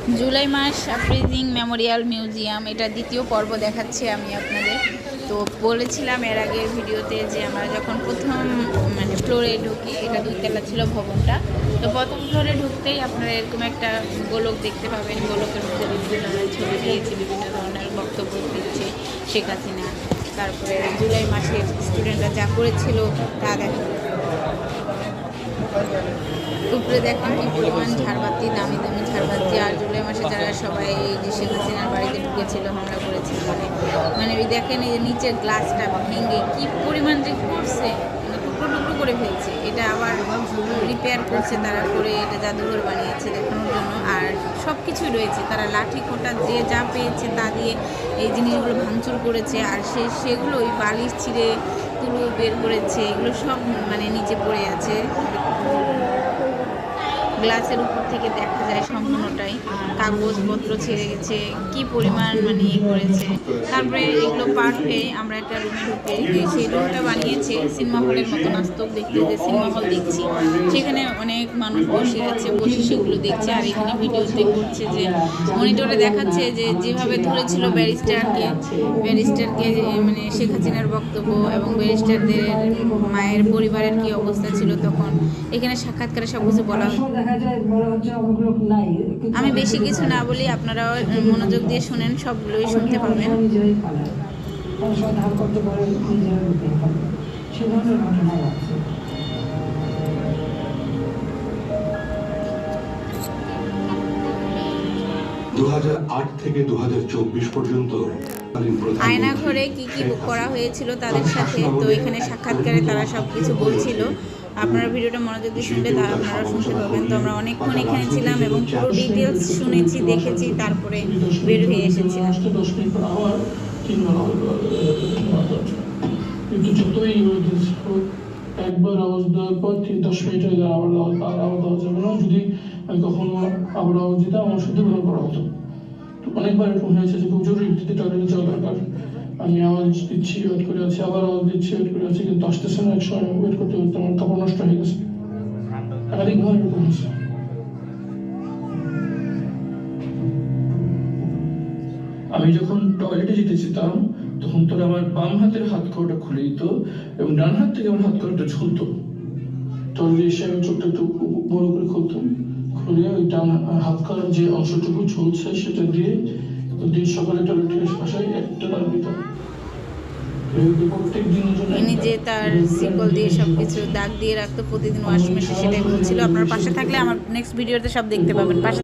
জুলাই মাস আফ্রিজিং Memorial museum, এটা দ্বিতীয় পর্ব দেখাচ্ছি আমি আপনাদের। তো বলেছিলাম এর আগের ভিডিওতে যে আমরা যখন প্রথম ফ্লোরে ঢুকি, এটা 2 তলা ছিল ভবনটা। তো প্রথম ফ্লোরে ঢুকতেই আপনারা এরকম একটা গোলক দেখতে পাবেন। গোলকের মধ্যে বিভিন্ন ধরনের ছবি দিয়েছে, বিভিন্ন ধরনের বক্তব্য দিচ্ছে শেখ হাসিনা। তারপরে জুলাই মাসে স্টুডেন্টরা যা করেছিল তা দেখা। উপরে দেখেন কি পরিমাণ ঝাড়বাতি, দামি দামি ঝাড়বাতি। আর জুলাই মাসে যারা সবাই এই যে শেখ হাসিনার বাড়িতে ঢুকেছিল, হামলা করেছিল, মানে ওই দেখেন এই যে নিচের গ্লাসটা ভেঙে কি পরিমাণ যে করছে, টুকরো টুকরো করে ফেলছে। এটা আবার রিপেয়ার করছে তারা, করে এটা জাদুঘর বানিয়েছে দেখানোর জন্য। আর সব কিছুই রয়েছে, তারা লাঠি কোটা যে যা পেয়েছে তা দিয়ে এই জিনিসগুলো ভাঙচুর করেছে। আর সেগুলো ওই বালিশ ছিঁড়ে তুলো বের করেছে, এগুলো সব নিচে পড়ে আছে। গ্লাসের উপর থেকে দেখা যায় সম্পূর্ণটাই, কাগজপত্র ছেড়ে গেছে, কি পরিমাণ ইয়ে করেছে। তারপরে এগুলো পার হয়ে আমরা একটা রুমে ঢুকে, সেই রুমটা বানিয়েছে সিনেমা হলের মতো। নাস্তক দেখতে যে সিনেমা হল দেখছি, সেখানে অনেক মানুষ বসে আছে, বসে সেগুলো দেখছে। আর এখানে ভিডিওতে করছে যে মনিটরে দেখাচ্ছে যে যেভাবে ধরেছিল ব্যারিস্টারকে শেখ হাসিনার বক্তব্য এবং ব্যারিস্টারদের মায়ের পরিবারের কি অবস্থা ছিল তখন। এখানে সাক্ষাৎকারে সব কিছু বলা হয়। আমি বেশি কিছু না বলি, আপনারা মনোযোগ দিয়ে শুনেন, সবগুলোই শুনতে পাবেন। 2008 থেকে 2024 পর্যন্ত আয়নাঘরে কি কি করা হয়েছিল তাদের সাথে। তো এখানে সাক্ষাৎকারে তারা সব কিছু বলছিল। আপনারা ভিডিওটা মনোযোগ দিয়ে শুনলে তা আপনারা শুনতে পাবেন। তো আমরা অনেকক্ষণ এখানে ছিলাম এবং পুরো ডিটেলস শুনেছি, দেখেছি, তারপরে বের হয়ে এসেছিলাম। একবার আওয়াজ দেওয়ার পর 10 মিনিট হয়ে যায়, আবার আওয়াজ যাবে না। যদি আমি কখনো আবার আওয়াজ দিতাম, আমার সাথে ব্যবহার করা হতো। তো অনেকবার এরকম হয়েছে যে খুব জরুরি ভিত্তিতে টয়লেটে যাওয়া দরকার, আমি আওয়াজ দিচ্ছি, ওয়েট করে আছি, আবার আওয়াজ দিচ্ছি, ওয়েট করে আছি, কিন্তু আসতেছে না। এক সময় ওয়েট করতে করতে আমার কাপড় নষ্ট হয়ে গেছে। একাধিকবার এরকম হয়েছে। আমি যখন টয়লেটে যেতে যেতাম, তখন তোরা আমার বাম হাতের হাত কড়াটা খুলে দিত এবং ডান হাত থেকে আমার হাত কড়াটা ঝুলতো। টয়লেটে এসে আমি চোখটা একটু বড় করে খুলতাম, খুলে ওই ডান হাত কড়ার যে অংশটুকু ঝুলছে সেটা দিয়ে দিন সকালে টয়লেটের বাসায় একটা দাগ দিতাম। ইনি যে তার শিকল দিয়ে সবকিছু দাগ দিয়ে রাখতো প্রতিদিন ওয়াশমেশিনে, সেটাই বলছিল। আপনার পাশে থাকলে আমার নেক্সট ভিডিওতে সব দেখতে পাবেন। পাশে